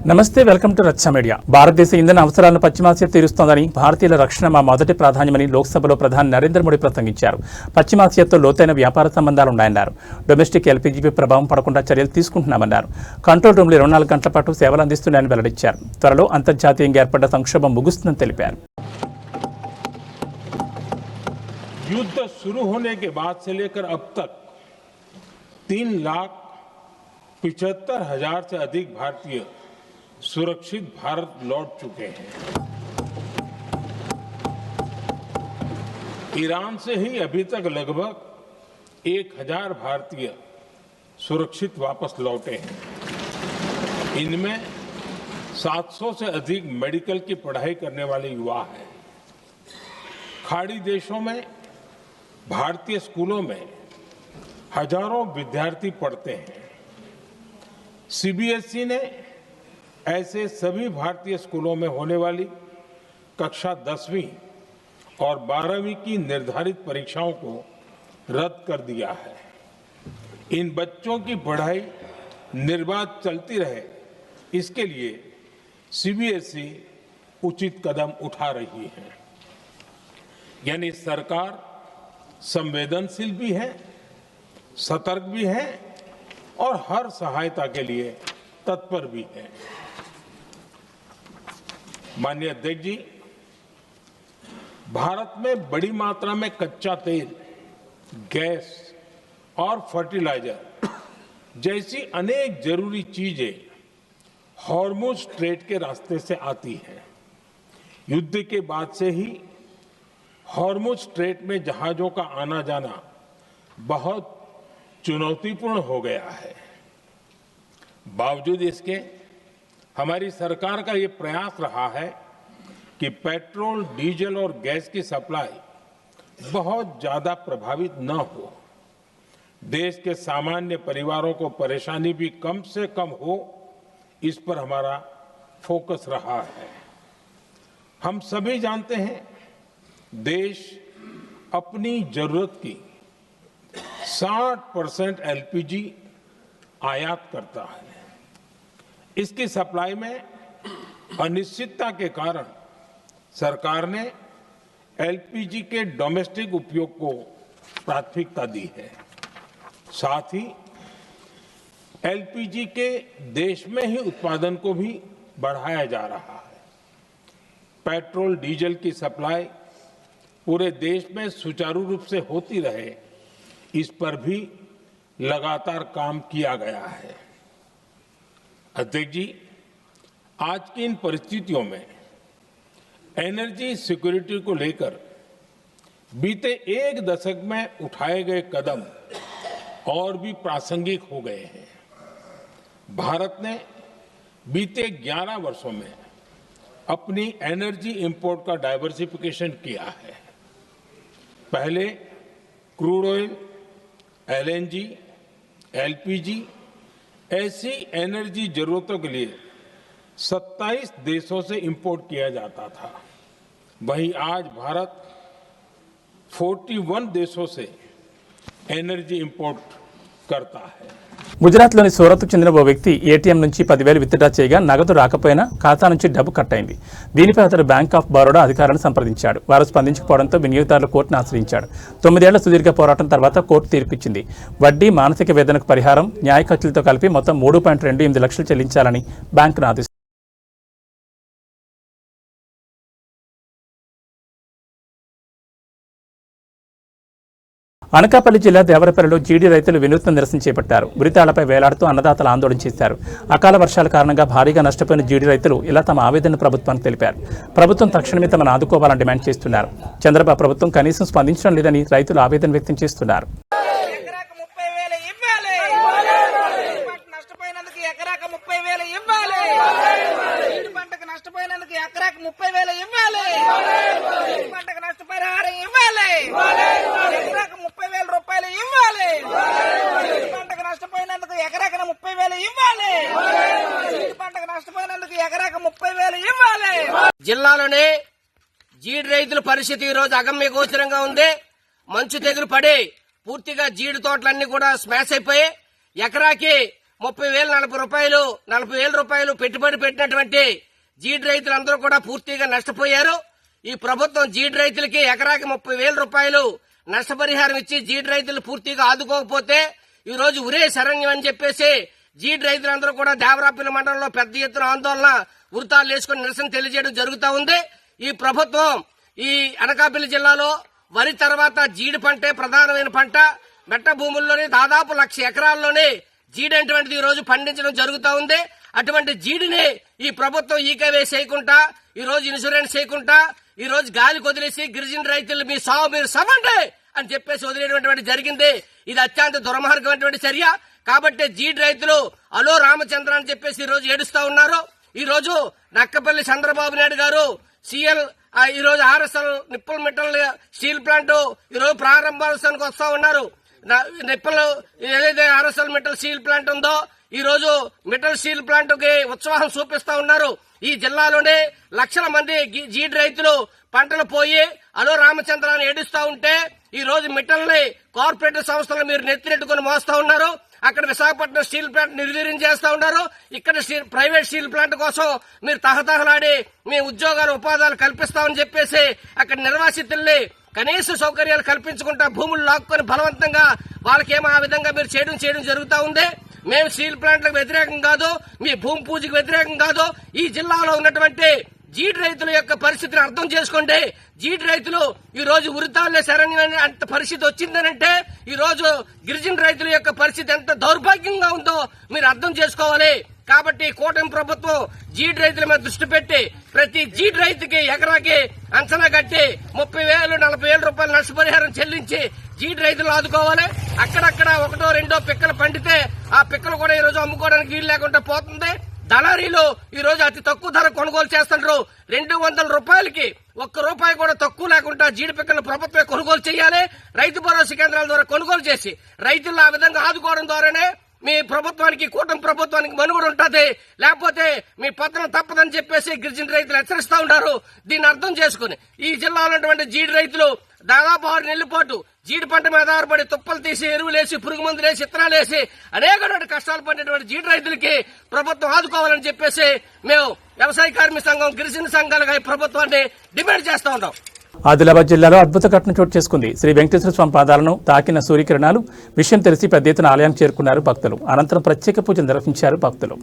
నమస్తే, welcome to రచ్చ media. భారతదేశ ఇంధన అవసరాలను పశ్చిమాసియా తీరుస్తోందని, భారతీయుల రక్షణ మా మొదటి ప్రాధాన్యమని లోక్సభలో ప్రధాని నరేంద్ర మోడీ ప్రసంగించారు. పశ్చిమాసియాతో లోతైన వ్యాపార సంబంధాలున్నాయన్నారు. డొమెస్టిక్ ఎల్పీజీపై ప్రభావం పడకుండా చర్యలు తీసుకుంటున్నామన్నారు. కంట్రోల్ రూమ్లు 24 గంటల పాటు సేవలు అందిస్తున్నాయని వెల్లడించారు. త్వరలో అంతర్జాతీయంగా ఏర్పడ్డ సంక్షోభం ముగుస్తుందని తెలిపారు. युद्ध शुरू होने के बाद से लेकर अब तक 3,75,000 से अधिक भारतीय सुरक्षित भारत लौट चुके हैं। ईरान से ही अभी तक लगभग 1,000 भारतीय सुरक्षित वापस लौटे हैं। इनमें 700 से अधिक मेडिकल की पढ़ाई करने वाले युवा हैं। खाड़ी देशों में भारतीय स्कूलों में हजारों विद्यार्थी पढ़ते हैं। सीबीएसई ने ऐसे सभी भारतीय स्कूलों में होने वाली कक्षा 10वीं और 12वीं की निर्धारित परीक्षाओं को रद्द कर दिया है। इन बच्चों की पढ़ाई निर्बाध चलती रहे, इसके लिए सीबीएसई उचित कदम उठा रही है। यानी सरकार संवेदनशील भी है, सतर्क भी है और हर सहायता के लिए तत्पर भी है। माननीय अध्यक्ष जी, भारत में बड़ी मात्रा में कच्चा तेल, गैस और फर्टिलाइजर जैसी अनेक जरूरी चीजें हॉर्मुज स्ट्रेट के रास्ते से आती हैं। युद्ध के बाद से ही हॉर्मुज स्ट्रेट में जहाजों का आना जाना बहुत चुनौतीपूर्ण हो गया है। बावजूद इसके हमारी सरकार का ये प्रयास रहा है कि पेट्रोल, डीजल और गैस की सप्लाई बहुत ज्यादा प्रभावित न हो। देश के सामान्य परिवारों को परेशानी भी कम से कम हो, इस पर हमारा फोकस रहा है। हम सभी जानते हैं, देश अपनी जरूरत की 60% एलपीजी आयात करता है। इसकी सप्लाई में अनिश्चितता के कारण सरकार ने एलपीजी के डोमेस्टिक उपयोग को प्राथमिकता दी है। साथ ही एलपीजी के देश में ही उत्पादन को भी बढ़ाया जा रहा है। पेट्रोल, डीजल की सप्लाई पूरे देश में सुचारू रूप से होती रहे, इस पर भी लगातार काम किया गया है। अध्यक्ष जी, आज की इन परिस्थितियों में एनर्जी सिक्योरिटी को लेकर बीते 1 दशक में उठाए गए कदम और भी प्रासंगिक हो गए हैं। भारत ने बीते 11 वर्षों में अपनी एनर्जी इंपोर्ट का डाइवर्सिफिकेशन किया है। पहले क्रूड ऑयल, एलएनजी, एलपीजी ऐसी एनर्जी जरूरतों के लिए 27 देशों से इंपोर्ट किया जाता था। वहीं आज भारत 41 देशों से एनर्जी इंपोर्ट करता है। గుజరాత్లోని సూరత్కు చెందిన ఓ వ్యక్తి ఏటీఎం నుంచి 10,000 విత్డ్రా చేయగా నగదు రాకపోయినా ఖాతా నుంచి డబ్బు కట్ అయింది. దీనిపై అతడు బ్యాంక్ ఆఫ్ బరోడా అధికారులను సంప్రదించాడు. వారు స్పందించకపోవడంతో వినియోగదారులు కోర్టును ఆశ్రయించాడు. 9 ఏళ్ల సుదీర్ఘ పోరాటం తర్వాత కోర్టు తీర్పిచ్చింది. వడ్డీ, మానసిక వేదనకు పరిహారం, న్యాయ ఖర్చులతో కలిపి మొత్తం 3.28 లక్షలు చెల్లించాలని బ్యాంకును ఆదేశించింది. అనకాపల్లి జిల్లా దేవరపల్లిలో జీడీ రైతులు వినూత్న నిరసన చేపట్టారు. ఉరితాళ్లపై వేలాడుతూ అన్నదాతలు ఆందోళన చేశారు. అకాల వర్షాల కారణంగా భారీగా నష్టపోయిన జీడీ రైతులు ఇలా తమ ఆవేదనను ప్రభుత్వానికి తెలిపారు. ప్రభుత్వం తక్షణమే తమను ఆదుకోవాలని డిమాండ్ చేస్తున్నారు. చంద్రబాబు ప్రభుత్వం కనీసం స్పందించడం లేదని రైతులు ఆవేదన వ్యక్తం చేస్తున్నారు. జిల్లాలోనే జీడి రైతుల పరిస్థితి ఈ రోజు అగమ్య గోచరంగా ఉంది. మంచు తెగులు పడి పూర్తిగా జీడి తోటలన్నీ కూడా స్మాష్ అయిపోయి ఎకరాకి 30,000 40,000 రూపాయలు పెట్టుబడి పెట్టినటువంటి జీడి రైతులందరూ కూడా పూర్తిగా నష్టపోయారు. ఈ ప్రభుత్వం జీడి రైతులకి ఎకరాకి 30,000 రూపాయలు నష్టపరిహారం ఇచ్చి జీడి రైతులు పూర్తిగా ఆదుకోకపోతే ఈ రోజు ఉరే శరణ్యం అని చెప్పేసి జీడి రైతులందరూ కూడా దేవరాపల్లి మండలంలో పెద్ద ఎత్తున ఆందోళన ఉరితాలు వేసుకుని నిరసన తెలియజేయడం జరుగుతూ ఉంది. ఈ ప్రభుత్వం ఈ అనకాపల్లి జిల్లాలో వరి తర్వాత జీడి పంటే ప్రధానమైన పంట. మెట్ట భూముల్లోనే దాదాపు 1,00,000 ఎకరాల్లోనే జీడి అటువంటిది ఈ రోజు పండించడం జరుగుతూ ఉంది. అటువంటి జీడిని ఈ ప్రభుత్వం ఈకేవే చేయకుండా, ఈ రోజు ఇన్సూరెన్స్ చేయకుండా, ఈ రోజు గాలి వదిలేసి గిరిజన రైతులు మీ సాగు మీరు సవండి అని చెప్పేసి వదిలేటువంటి జరిగింది. ఇది అత్యంత దుర్మార్గమైనటువంటి చర్య. కాబట్టి జీడి రైతులు అలో రామచంద్ర అని చెప్పేసి ఈ రోజు ఏడుస్తా ఉన్నారు. ఈ రోజు నక్కపల్లి చంద్రబాబు నాయుడు గారు సిఎల్ ఈ రోజు RSL nipple metal steel plant ఈ రోజు ప్రారంభోత్సవానికి వస్తా ఉన్నారు. నిప్పులు ఏదైతే ఆర్ఎస్ఎల్ మెటల్ స్టీల్ ప్లాంట్ ఉందో ఈ రోజు మెటల్ స్టీల్ ప్లాంట్ కి ఉత్సాహం చూపిస్తా ఉన్నారు. ఈ జిల్లాలోనే లక్షల మంది జీడి రైతులు పంటలు పోయి అలో రామచంద్రాన్ని ఏడుస్తా ఉంటే ఈ రోజు మిట్టల్ని కార్పొరేట్ సంస్థలు మీరు నెత్తినెట్టుకుని మోస్తా ఉన్నారు. అక్కడ విశాఖపట్నం స్టీల్ ప్లాంట్ నిర్వీర్యం చేస్తా ఉన్నారు. ఇక్కడ ప్రైవేట్ స్టీల్ ప్లాంట్ కోసం మీరు తహతహలాడి మీ ఉద్యోగాలు ఉపాధాలు కల్పిస్తామని చెప్పేసి అక్కడ నిర్వాసితుల్ని కనీస సౌకర్యాలు కల్పించుకుంటా భూములు లాక్కొని బలవంతంగా వాళ్ళకేమో ఆ విధంగా మీరు చేయడం జరుగుతూ ఉంది. మేము స్టీల్ ప్లాంట్లకు వ్యతిరేకం కాదు, మీ భూమి పూజకు వ్యతిరేకం కాదు. ఈ జిల్లాలో ఉన్నటువంటి జీడి రైతుల యొక్క పరిస్థితిని అర్థం చేసుకోండి. జీడి రైతులు ఈ రోజు ఉరితాళ్లే శరణ్యం అంత పరిస్థితి వచ్చిందనంటే ఈ రోజు గిరిజన రైతుల యొక్క పరిస్థితి ఎంత దౌర్భాగ్యంగా ఉందో మీరు అర్థం చేసుకోవాలి. కాబట్టి కూటమి ప్రభుత్వం జీడి రైతుల మీద దృష్టి పెట్టి ప్రతి జీడి రైతుకి ఎకరాకి అంచనా కట్టి 30,000 40,000 రూపాయలు నష్టపరిహారం చెల్లించి జీడి రైతులు ఆదుకోవాలి. అక్కడక్కడ 1-2 పిక్కలు పండితే ఆ పిక్కలు కూడా ఈ రోజు అమ్ముకోవడానికి వీలు లేకుండా పోతుంది. దళారీలు ఈ రోజు అతి తక్కువ ధర కొనుగోలు చేస్తున్నారు. 200 రూపాయలకి ₹1 కూడా తక్కువ లేకుండా జీడి పిక్కలను ప్రభుత్వమే కొనుగోలు చేయాలి. రైతు భరోసా కేంద్రాల ద్వారా కొనుగోలు చేసి రైతులను ఆ విధంగా ఆదుకోవడం ద్వారానే మీ ప్రభుత్వానికి కూటమి ప్రభుత్వానికి మనుగడ ఉంటుంది. లేకపోతే మీ పతనం తప్పదని చెప్పేసి గిరిజన రైతులు హెచ్చరిస్తా ఉన్నారు. దీన్ని అర్థం చేసుకుని ఈ జిల్లాలో ఉన్నటువంటి జీడి రైతులు దాదాపు 6 నెలల పాటు జీడి పంట మీద ఆధారపడి తుప్పలు తీసి ఎరువులేసి పురుగు మందులేసి విత్తనాలేసి అనేకటువంటి కష్టాలు పడినటువంటి జీడి రైతులకి ప్రభుత్వం ఆదుకోవాలని చెప్పేసి మేము వ్యవసాయ కార్మిక సంఘం గిరిజన సంఘాలుగా ఈ ప్రభుత్వాన్ని డిమాండ్ చేస్తా ఉన్నాం. ఆదిలాబాద్ జిల్లాలో అద్భుత ఘటన చోటు చేసుకుంది. శ్రీ వెంకటేశ్వర స్వామి పాదాలను తాకిన సూర్యకిరణాలు విషయం తెలిసి పెద్ద ఎత్తున ఆలయానికి చేరుకున్నారు భక్తులు. అనంతరం ప్రత్యేక పూజలు నిర్వహించారు భక్తులు.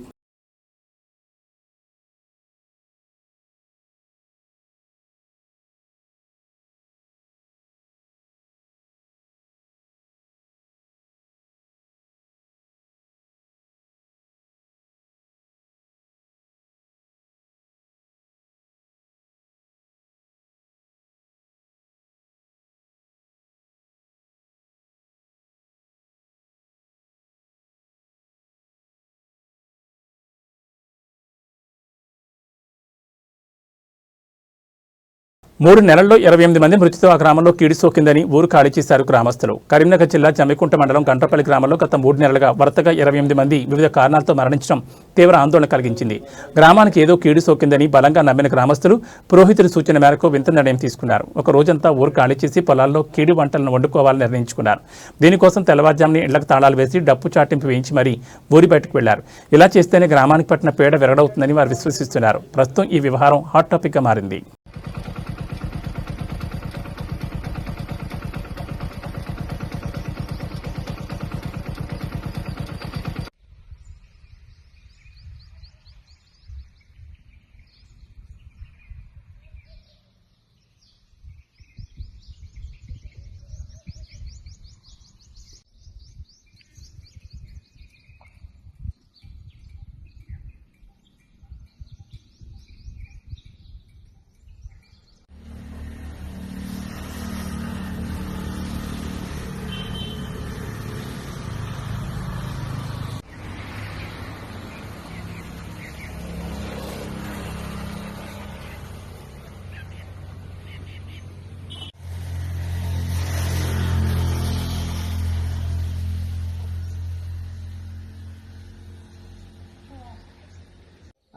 మూడు నెలల్లో 28 మంది మృతితో ఆ గ్రామంలో కీడు సోకిందని ఊరు ఖాళీ చేశారు గ్రామస్తులు. కరీంనగర్ జిల్లా జమ్మికుంట మండలం గంటపల్లి గ్రామంలో గత 3 నెలలుగా వరుసగా 28 మంది వివిధ కారణాలతో మరణించడం తీవ్ర ఆందోళన కలిగించింది. గ్రామానికి ఏదో కీడు సోకిందని బలంగా నమ్మిన గ్రామస్తులు పురోహితుడి సూచన మేరకు వింత నిర్ణయం తీసుకున్నారు. ఒక రోజంతా ఊరు ఖాళీ చేసి పొలాల్లో కీడు వంటలను వండుకోవాలని నిర్ణయించుకున్నారు. దీనికోసం తెల్లవారుజామున ఇళ్లకు తాళాలు వేసి డప్పు చాటింపు వేయించి మరీ ఊరి బయటకు వెళ్లారు. ఇలా చేస్తేనే గ్రామానికి పట్టిన పీడ విరగడవుతుందని వారు విశ్వసిస్తున్నారు. ప్రస్తుతం ఈ వ్యవహారం హాట్ టాపిక్గా మారింది.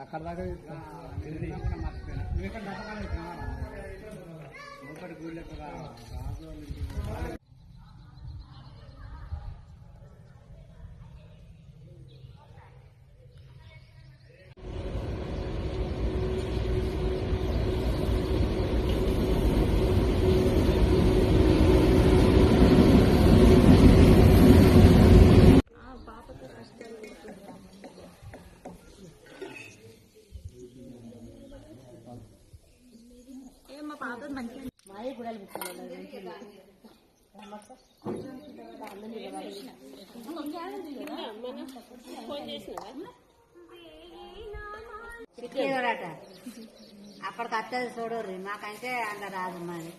అక్కడ దాకా అప్పటికి అత్తది చూడరు మాకంటే అంత రాదు మరి.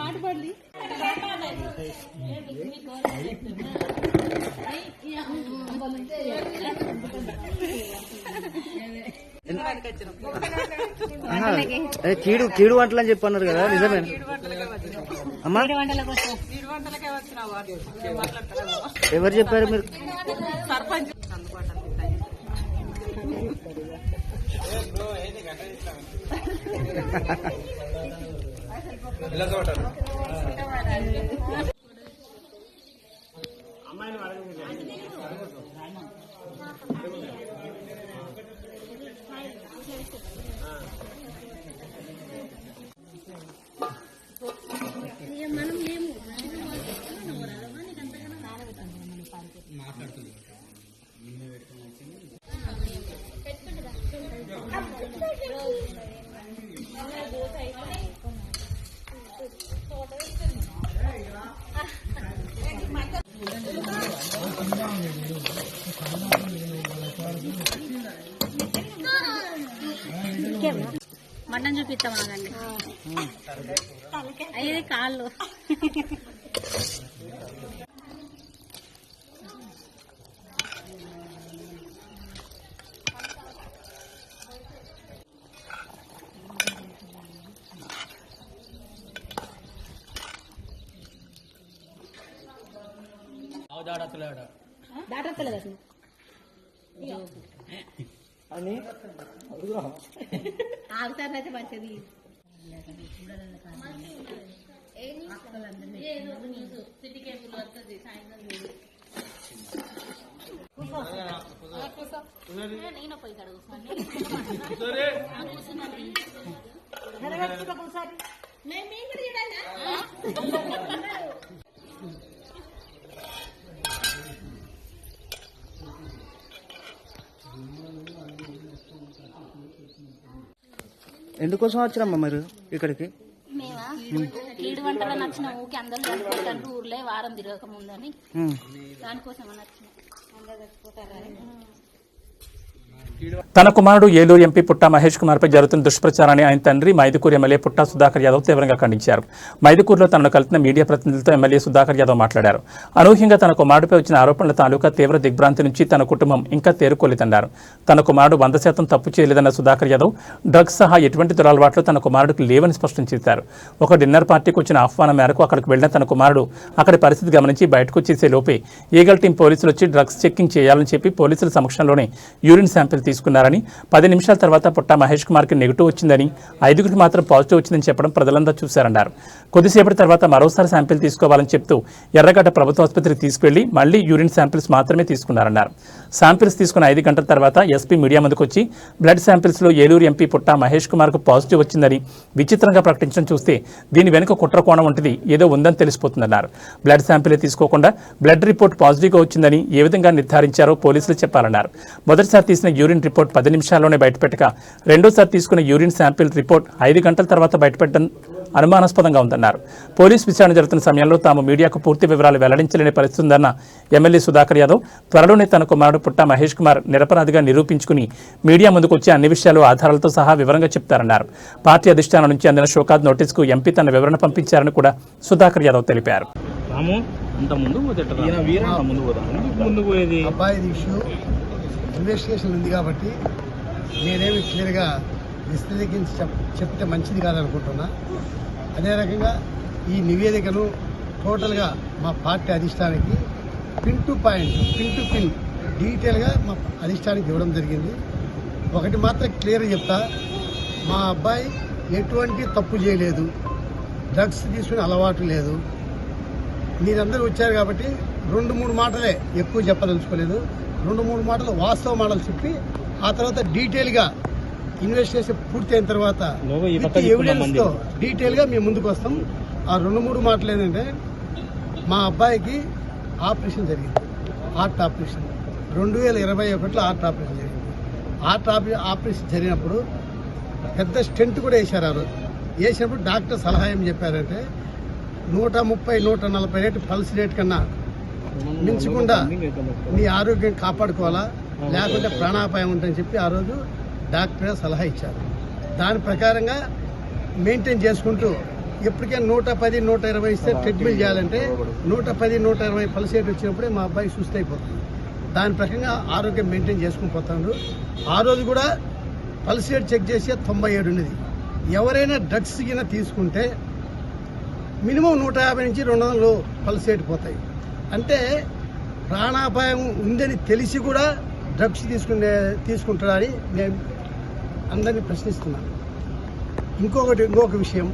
ఆటపడి కీడు వంటలు అని చెప్పన్నారు కదా, నిజమే అమ్మా? ఎవరు చెప్పారు మీరు? సర్పంచ్ మటన్ చూపిస్తాం ఆగండి. అయ్యేది కాళ్ళు. దాటలేదు అసలు ఆగుతారైతే మంచిది. నేను పోయి ఎందుకోసం వచ్చినమ్మా మీరు ఇక్కడికి? మేమా కీడు వంటలు నచ్చిన ఊకి అందరూ చచ్చిపోతారు ఊర్లే వారం తిరగక ముందని దానికోసం నచ్చిన అందరూ చచ్చిపోతారని. తన కుమారుడు ఏలూరు ఎంపీ పుట్టా మహేష్ కుమార్పై జరుగుతున్న దుష్ప్రచారాన్ని ఆయన తండ్రి మైదుకూరు ఎమ్మెల్యే పుట్టా సుధాకర్ యాదవ్ తీవ్రంగా ఖండించారు. మైదుకూరులో తనను కలిసిన మీడియా ప్రతినిధులతో ఎమ్మెల్యే సుధాకర్ యాదవ్ మాట్లాడారు. అనూహ్యంగా తన కుమారుడిపై వచ్చిన ఆరోపణల తాలూకా తీవ్ర దిగ్భ్రాంతి నుంచి తన కుటుంబం ఇంకా తేరుకోలేదన్నారు. తన కుమారుడు 100% తప్పు చేయలేదన్న సుధాకర్ యాదవ్ డ్రగ్స్ సహా ఎటువంటి దురలవాట్లు తన కుమారుడికి లేవని స్పష్టం చేశారు. ఒక డిన్నర్ పార్టీకి వచ్చిన ఆహ్వానం మేరకు అక్కడికి వెళ్లిన తన కుమారుడు అక్కడి పరిస్థితి గమనించి బయటకు వచ్చేసే లోపే ఈగల్ టీం పోలీసులు వచ్చి డ్రగ్స్ చెక్కింగ్ చేయాలని చెప్పి పోలీసుల సమక్షంలోనే యూరిన్ శాంపిల్ తీసుకున్నారని, 10 నిమిషాల తర్వాత పుట్టా మహేష్ కుమార్కి నెగిటివ్ వచ్చిందని, 5గురికి మాత్రం పాజిటివ్ వచ్చిందని చెప్పడం ప్రజలంతా చూశారన్నారు. కొద్దిసేపటి తర్వాత మరోసారి శాంపిల్ తీసుకోవాలని చెప్తూ ఎర్రగడ్డ ప్రభుత్వ ఆసుపత్రికి తీసుకెళ్లి మళ్లీ యూరిన్ శాంపిల్స్ మాత్రమే తీసుకున్నారన్నారు. శాంపిల్స్ తీసుకున్న 5 గంటల తర్వాత ఎస్పీ మీడియా ముందుకు వచ్చి బ్లడ్ శాంపిల్స్లో ఏలూరు ఎంపీ పుట్టా మహేష్ కుమార్కు పాజిటివ్ వచ్చిందని విచిత్రంగా ప్రకటించడం చూస్తే దీని వెనుక కుట్ర కోణం వంటిది ఏదో ఉందని తెలిసిపోతుందన్నారు. బ్లడ్ శాంపిల్ తీసుకోకుండా బ్లడ్ రిపోర్ట్ పాజిటివ్గా వచ్చిందని ఏ విధంగా నిర్ధారించారో పోలీసులు చెప్పాలన్నారు. మొదటిసారి తీసిన యూరిన్ రిపోర్ట్ 10 నిమిషాల్లోనే బయటపెట్టగా రెండోసారి తీసుకున్న యూరిన్ శాంపిల్ రిపోర్ట్ 5 గంటల తర్వాత బయటపెట్టడం అనుమానాస్పదంగా ఉందన్నారు. పోలీసు విచారణ జరుగుతున్న సమయంలో తాము మీడియాకు పూర్తి వివరాలు వెల్లడించలేని పరిస్థితి ఉందన్న ఎమ్మెల్యే సుధాకర్ యాదవ్ త్వరలోనే తన కుమారుడు పుట్టా మహేష్ కుమార్ నిరపరాధిగా నిరూపించుకుని మీడియా ముందుకు వచ్చి అన్ని విషయాలు ఆధారాలతో సహా వివరంగా చెప్తారన్నారు. పార్టీ అధిష్టానం నుంచి అందిన షోకాజ్ నోటీసుకు ఎంపీ తన వివరణ పంపించారని కూడా సుధాకర్ యాదవ్ తెలిపారు. ఇన్వెస్టిగేషన్ ఉంది కాబట్టి నేనేమి క్లియర్గా విశ్లేషించి చెప్తే మంచిది కాదనుకుంటున్నా. అదే రకంగా ఈ నివేదికను టోటల్గా మా పార్టీ అధిష్టానానికి పిన్ టు పిన్ డీటెయిల్గా మా అధిష్టానానికి ఇవ్వడం జరిగింది. ఒకటి మాత్రం క్లియర్గా చెప్తా, మా అబ్బాయి ఎటువంటి తప్పు చేయలేదు, డ్రగ్స్ తీసుకునే అలవాటు లేదు. మీరందరూ వచ్చారు కాబట్టి 2-3 మాటలే ఎక్కువ చెప్పదలుచుకోలేదు. 2-3 మాటలు వాస్తవ మాటలు చెప్పి ఆ తర్వాత డీటెయిల్గా ఇన్వెస్టిగేషన్ పూర్తయిన తర్వాత ఎవిడెన్స్తో డీటెయిల్గా మేము ముందుకు వస్తాం. ఆ 2-3 మాటలు ఏంటంటే, మా అబ్బాయికి ఆపరేషన్ జరిగింది, హార్ట్ ఆపరేషన్ 2021లో హార్ట్ ఆపరేషన్ జరిగింది. హార్ట్ ఆపరేషన్ జరిగినప్పుడు పెద్ద స్టెంట్ కూడా వేశారు. ఆ రోజు వేసినప్పుడు డాక్టర్ సలహా ఏం చెప్పారంటే 130-140 రేటు పల్స్ రేట్ కన్నా మించకుండా నీ ఆరోగ్యం కాపాడుకోవాలా, లేకుంటే ప్రాణాపాయం ఉంటుందని చెప్పి ఆ రోజు డాక్టర్ సలహా ఇచ్చారు. దాని ప్రకారంగా మెయింటైన్ చేసుకుంటూ ఎప్పటికైనా 110-120 ఇస్తే ట్రీట్మెంట్ చేయాలంటే 110-120 పల్స్ రేట్ వచ్చినప్పుడే మా అబ్బాయి సుస్థ అయిపోతుంది. దాని ప్రకారంగా ఆరోగ్యం మెయింటైన్ చేసుకుని పోతాడు. ఆ రోజు కూడా పల్స్ రేట్ చెక్ చేసి 97 ఉన్నది. ఎవరైనా డ్రగ్స్ కింద తీసుకుంటే మినిమం 150 నుంచి 200 పల్స్ రేట్ పోతాయి. అంటే ప్రాణాపాయం ఉందని తెలిసి కూడా డ్రగ్స్ తీసుకుంటారని నేను అందరినీ ప్రశ్నిస్తున్నాను. ఇంకొక విషయం,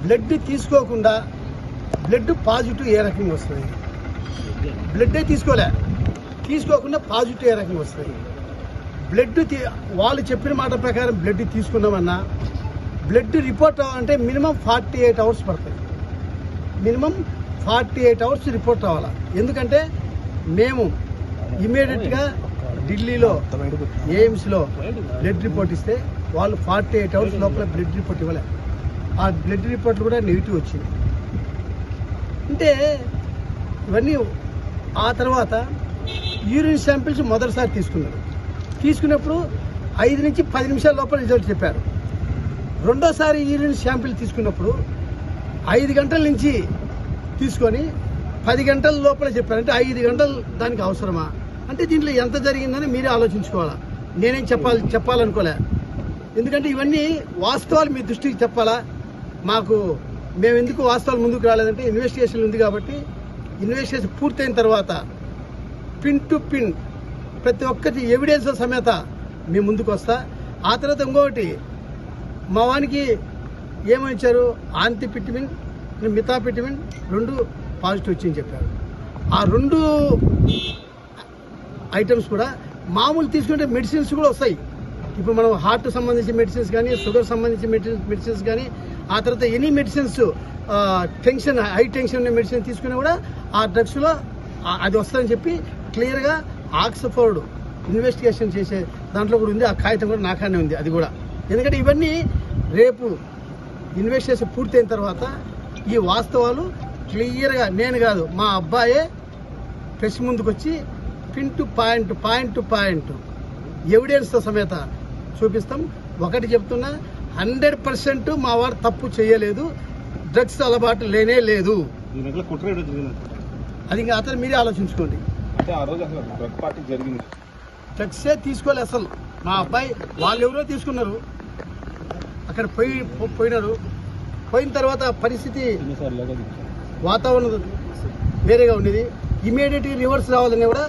బ్లడ్ తీసుకోకుండా బ్లడ్ పాజిటివ్ ఏ రకంగా వస్తుంది? బ్లడ్డే తీసుకోకుండా పాజిటివ్ ఏ రకంగా వస్తుంది? బ్లడ్ వాళ్ళు చెప్పిన మాట ప్రకారం బ్లడ్ తీసుకున్నామన్నా బ్లడ్ రిపోర్ట్ అవ్వాలంటే మినిమం 48 అవర్స్ పడుతుంది. మినిమం 48 అవర్స్ రిపోర్ట్ రావాలా. ఎందుకంటే మేము ఇమీడియట్గా ఢిల్లీలో ఎయిమ్స్లో బ్లడ్ రిపోర్ట్ ఇస్తే వాళ్ళు 48 అవర్స్ లోపల బ్లడ్ రిపోర్ట్ ఇవ్వలేదు. ఆ బ్లడ్ రిపోర్ట్లు కూడా నెగిటివ్ వచ్చింది. అంటే ఇవన్నీ. ఆ తర్వాత యూరిన్ శాంపిల్స్ మొదటిసారి తీసుకున్నప్పుడు 5 నుంచి 10 నిమిషాల లోపల రిజల్ట్ చెప్పారు. రెండోసారి యూరిన్ శాంపిల్ తీసుకున్నప్పుడు 5 గంటల నుంచి తీసుకొని 10 గంటల లోపల చెప్పారు. అంటే 5 గంటలు దానికి అవసరమా? అంటే దీంట్లో ఎంత జరిగిందని మీరే ఆలోచించుకోవాలా. నేనేం చెప్పాలనుకోలే. ఎందుకంటే ఇవన్నీ వాస్తవాలు మీ దృష్టికి చెప్పాలా. మేము ఎందుకు వాస్తవాలు ముందుకు రాలేదంటే ఇన్వెస్టిగేషన్ ఉంది కాబట్టి ఇన్వెస్టిగేషన్ పూర్తయిన తర్వాత పిన్ టు పిన్ ప్రతి ఒక్కటి ఎవిడెన్స్ సమేత మేము ముందుకు వస్తా. ఆ తర్వాత ఇంకొకటి, మా వానికి ఏమని ఇచ్చారు, ఆంతిపిటిమిన్, మిథాపిటిమిన్ 2 పాజిటివ్ వచ్చిందని చెప్పారు. ఆ 2 ఐటమ్స్ కూడా మామూలు తీసుకుంటే మెడిసిన్స్ కూడా వస్తాయి. ఇప్పుడు మనం హార్ట్ సంబంధించిన మెడిసిన్స్ కానీ, షుగర్ సంబంధించిన మెడిసిన్స్ కానీ, ఆ తర్వాత any medicines tension, high tension ఉన్న మెడిసిన్ తీసుకున్నా కూడా ఆ డ్రగ్స్లో అది వస్తుందని చెప్పి క్లియర్గా ఆక్స్ఫర్డ్ ఇన్వెస్టిగేషన్ చేసే దాంట్లో కూడా ఉంది. ఆ కాగితం కూడా నాకానే ఉంది అది కూడా. ఎందుకంటే ఇవన్నీ రేపు ఇన్వెస్టిగేషన్ పూర్తయిన తర్వాత ఈ వాస్తవాలు క్లియర్గా నేను కాదు, మా అబ్బాయే ప్రెస్ ముందుకు వచ్చి పిన్ టు పాయింట్ ఎవిడెన్స్తో సమేత చూపిస్తాం. ఒకటి చెప్తున్నా, 100% మా వాడు తప్పు చేయలేదు, డ్రగ్స్ అలవాటు లేనే లేదు. అది ఇంకా అతను మీరే ఆలోచించుకోండి. డ్రగ్సే తీసుకోలే అసలు. మా అబ్బాయి వాళ్ళు ఎవరో తీసుకున్నారు, అక్కడ పోయినారు. పోయిన తర్వాత పరిస్థితి వాతావరణం వేరేగా ఉండేది. ఇమీడియట్గా రివర్స్ రావాలని కూడా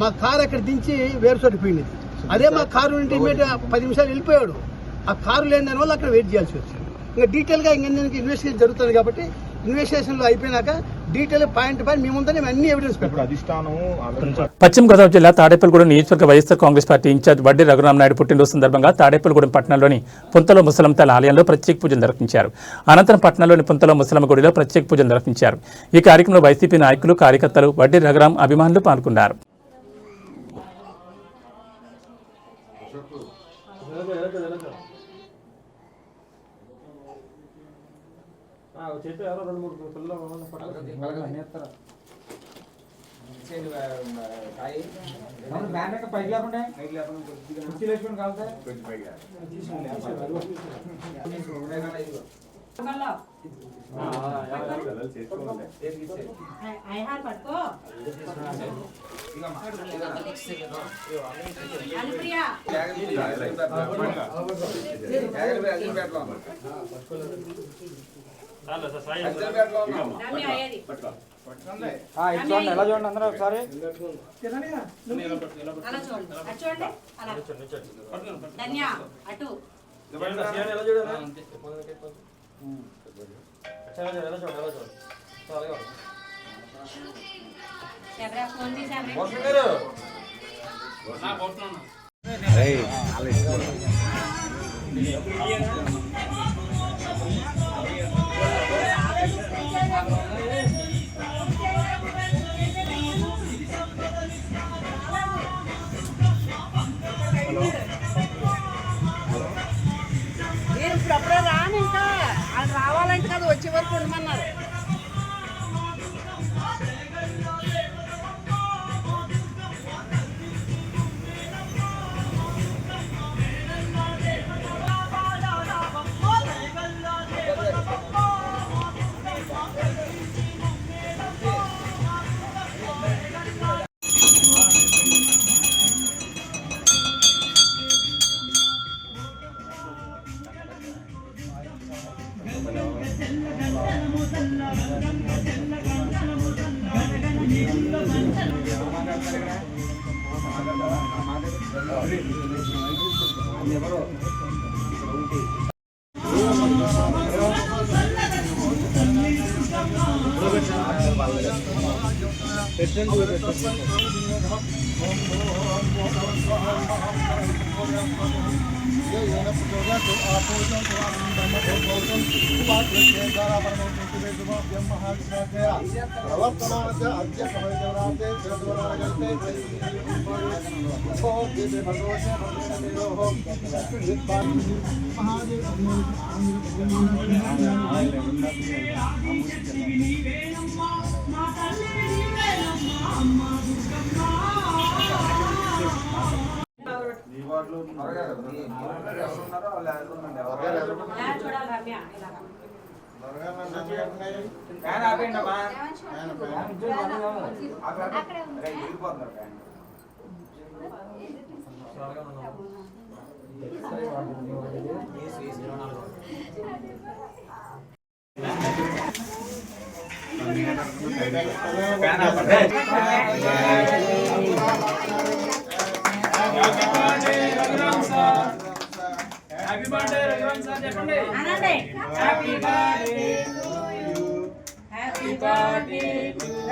మా కారు అక్కడ దించి వేరే చోట పోయింది. అదే మా కారు నుండి ఇమీడియట్గా 10 నిమిషాలు వెళ్ళిపోయాడు. ఆ కారు లేని దానివల్ల అక్కడ వెయిట్ చేయాల్సి వచ్చింది. ఇంకా డీటెయిల్గా ఇన్వెస్టిగేషన్ జరుగుతుంది కాబట్టి ఇన్వెస్టిగేషన్లో అయిపోయినాక డీటెయిల్ పాయింట్ మీ ముందరే అన్ని ఎవిడెన్స్ పెట్టారు. పశ్చిమ గోదావరి జిల్లా తాడేపల్లిగూడెం నియోజకవర్గ వైఎస్ఆర్ కాంగ్రెస్ పార్టీ ఇన్ఛార్జ్ వడ్డీ రఘురామనాయుడు పుట్టినరోజు సందర్భంగా తాడేపల్లిగూడెం పట్టణంలోని పుంతలో ముసలమ్మతల ఆలయంలో ప్రత్యేక పూజలు నిర్వహించారు. అనంతరం పట్టణంలోని పుంతలో ముసలమ్మ గుడిలో ప్రత్యేక పూజలు నిర్వహించారు. ఈ కార్యక్రమంలో వైసీపీ నాయకులు, కార్యకర్తలు, వడ్డీ రఘురాం అభిమానులు పాల్గొన్నారు. ఎలా చూడండి అందరూ ఒకసారి. ఇప్పుడు అప్పుడే రాను ఇంకా వాళ్ళు రావాలంటే కదా వచ్చే వరకు ఉండమన్నారు.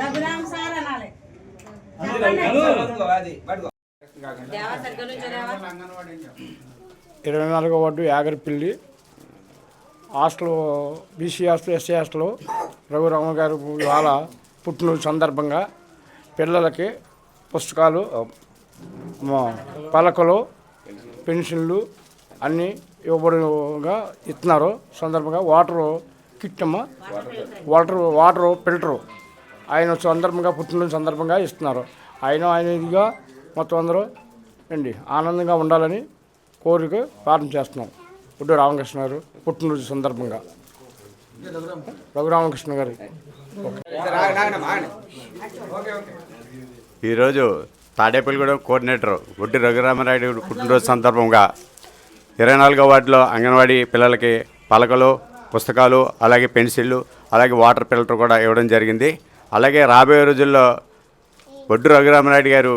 రఘురామ్ సార్ అనాలి. 24వ ward Yagaripalli hostel, BC hostel, SC hostel Raghurama garu ఇవాళ పుట్టినరోజు సందర్భంగా పిల్లలకి పుస్తకాలు, పలకలు, పెన్సిళ్ళు అన్నీ ఇవ్వబడిగా ఇస్తున్నారు. సందర్భంగా వాటర్ కిట్ అమ్మ, వాటర్ ఫిల్టరు ఆయన సందర్భంగా పుట్టినరోజు సందర్భంగా ఇస్తున్నారు. ఆయన ఇదిగా మొత్తం అందరూ అండి ఆనందంగా ఉండాలని కోరిక ప్రార్థన చేస్తున్నాం. బుడ్డు రామకృష్ణ గారు పుట్టినరోజు సందర్భంగా రఘురామకృష్ణ గారు. ఈరోజు తాడేపల్లిగూడెం కోఆర్డినేటర్ బుడ్డి రఘురామరాయుడు పుట్టినరోజు సందర్భంగా 24వ వార్డులో అంగన్వాడీ పిల్లలకి పలకలు, పుస్తకాలు, అలాగే పెన్సిళ్ళు, అలాగే వాటర్ ఫిల్టర్ కూడా ఇవ్వడం జరిగింది. అలాగే రాబోయే రోజుల్లో బొడ్డు రఘురామరాయుడు గారు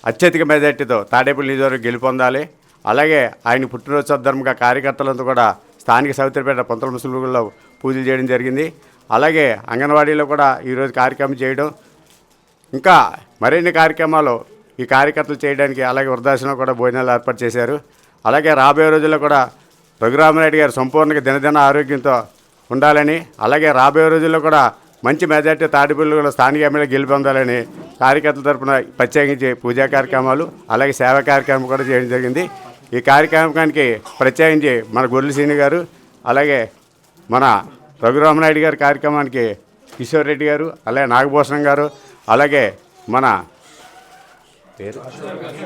అత్యధిక మెజార్టీతో తాడేపల్లి నియోజకవర్గం గెలుపొందాలి. అలాగే ఆయన పుట్టినరోజు సందర్భంగా కార్యకర్తలంతా కూడా స్థానిక సౌతరిపేట పొంతల ముసుగుల్లో పూజలు చేయడం జరిగింది. అలాగే అంగన్వాడీలో కూడా ఈరోజు కార్యక్రమం చేయడం, ఇంకా మరిన్ని కార్యక్రమాలు ఈ కార్యకర్తలు చేయడానికి, అలాగే వృద్ధాశ్రమం కూడా భోజనాలు ఏర్పాటు చేశారు. అలాగే రాబోయే రోజుల్లో కూడా రఘురామరాయుడు గారు సంపూర్ణంగా దినదిన ఆరోగ్యంతో ఉండాలని, అలాగే రాబోయే రోజుల్లో కూడా మంచి మెజార్టీ తాడేపల్లిగూడెం స్థానిక ఎమ్మెల్యే గెలుపొందాలని కార్యకర్తల తరఫున ప్రత్యేకించి పూజా కార్యక్రమాలు, అలాగే సేవా కార్యక్రమం కూడా చేయడం జరిగింది. ఈ కార్యక్రమానికి ప్రత్యేకించి మన గొర్రెల శ్రీని గారు, అలాగే మన రఘురామనాయుడు గారి కార్యక్రమానికి కిషోర్ రెడ్డి గారు, అలాగే నాగభూషణం గారు, అలాగే మన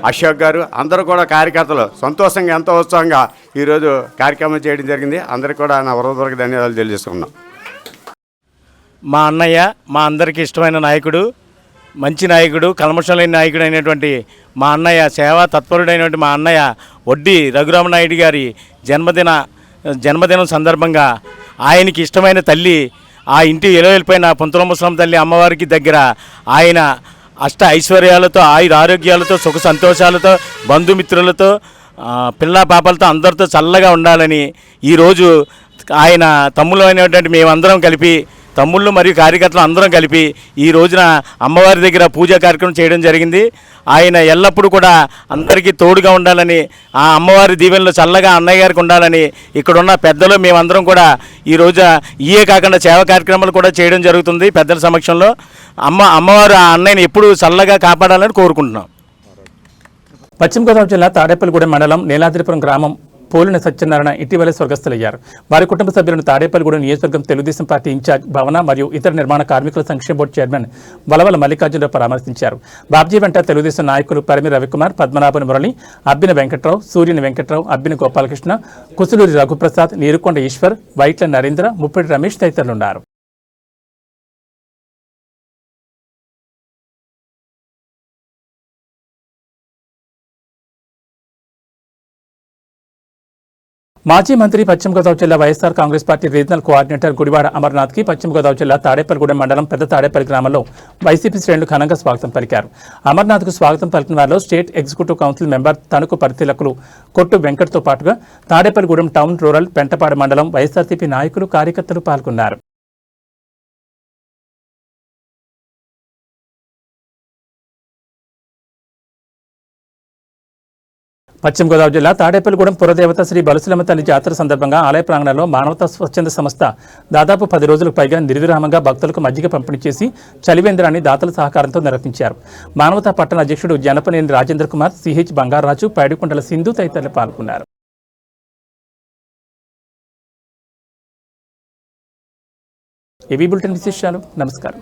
అశోక్ గారు, అందరూ కూడా కార్యకర్తలు సంతోషంగా ఎంతో ఉత్సాహంగా ఈరోజు కార్యక్రమం చేయడం జరిగింది. అందరికీ కూడా నా హృదయపూర్వక ధన్యవాదాలు తెలియజేసుకున్నాం. మా అన్నయ్య, మా అందరికీ ఇష్టమైన నాయకుడు, మంచి నాయకుడు, కల్మషం లేని నాయకుడు అయినటువంటి మా అన్నయ్య, సేవా తత్పరుడైనటువంటి మా అన్నయ్య వడ్డీ రఘురామనాయుడు గారి జన్మదినం సందర్భంగా ఆయనకి ఇష్టమైన తల్లి, ఆ ఇంటి ఎలువెలిపోయిన పొంతల ముసలమ్మ తల్లి అమ్మవారికి దగ్గర ఆయన అష్ట ఐశ్వర్యాలతో, ఆరోగ్యాలతో, సుఖ సంతోషాలతో, బంధుమిత్రులతో, పిల్ల పాపలతో అందరితో చల్లగా ఉండాలని ఈరోజు ఆయన తమ్ముళ్ళు అయినటువంటి మేమందరం కలిపి తమ్ముళ్ళు మరియు కార్యకర్తలు అందరం కలిపి ఈ రోజున అమ్మవారి దగ్గర పూజా కార్యక్రమం చేయడం జరిగింది. ఆయన ఎల్లప్పుడూ కూడా అందరికీ తోడుగా ఉండాలని, ఆ అమ్మవారి దీవెనలో చల్లగా అన్నయ్య గారికి ఉండాలని ఇక్కడున్న పెద్దలు మేమందరం కూడా ఈ రోజు ఇయే కాకుండా సేవా కార్యక్రమాలు కూడా చేయడం జరుగుతుంది. పెద్దల సమక్షంలో అమ్మవారు ఆ అన్నయ్యని ఎప్పుడూ చల్లగా కాపాడాలని కోరుకుంటున్నాం. పశ్చిమ గోదావరి జిల్లా తాడేపల్లిగూడెం మండలం నీలాద్రిపురం గ్రామం పోలిన సత్యనారాయణ ఇటీవలే స్వర్గస్థులయ్యారు. వారి కుటుంబ సభ్యులను తాడేపల్లిగూడెం నియోజకవర్గం తెలుగుదేశం పార్టీ ఇన్ఛార్జ్ భవన మరియు ఇతర నిర్మాణ కార్మికుల సంక్షేమ బోర్డు చైర్మన్ వలవల మల్లికార్జునరావు పరామర్శించారు. బాబ్జీ వెంట తెలుగుదేశం నాయకులు పరిమి రవికుమార్, పద్మనాభన్ మురళి, అబ్బిన వెంకట్రావు, సూర్యుని వెంకట్రావు, అబ్బిన గోపాలకృష్ణ, కుసులూరి రఘుప్రసాద్, నీరుకొండ ఈశ్వర్, వైట్ల నరేంద్ర, ముప్పిడి రమేష్ తదితరులున్నారు. మాజీ మంత్రి పశ్చిమ గోదావరి జిల్లా YSR Congress party regional coordinator Gudivada అమర్నాథ్కి పశ్చిమ గోదావరి జిల్లా తాడేపల్లిగూడెం మండలం పెద్ద తాడేపల్లి గ్రామంలో వైసీపీ శ్రేణులు ఘనంగా స్వాగతం పలికారు. అమర్నాథ్కు స్వాగతం పలికిన వారిలో state executive council member Tanuku పరిశీలకులు కొట్టు వెంకట్తో పాటుగా తాడేపల్లిగూడెం టౌన్, రూరల్, పెంటపాడు మండలం వైఎస్ఆర్సీపీ నాయకులు, కార్యకర్తలు పాల్గొన్నారు. పశ్చిమ గోదావరి జిల్లా తాడేపల్లిగూడెం పురదేవత శ్రీ బలుసులమ్మ తల్లి జాతర సందర్భంగా ఆలయ ప్రాంగణంలో మానవతా స్వచ్ఛంద సంస్థ దాదాపు 10 రోజులకు పైగా నిర్విరామంగా భక్తులకు మజ్జిగ పంపిణీ చేసి చలివేంద్రాన్ని దాతల సహకారంతో నిర్వహించారు. మానవతా పట్టణ అధ్యక్షుడు జనపనేని రాజేంద్ర కుమార్, సిహెచ్ బంగారాజు, పైడికొండల సింధు తదితరులు పాల్గొన్నారు. ఏబీ బులెటిన్ విశేషాలు. నమస్కారం.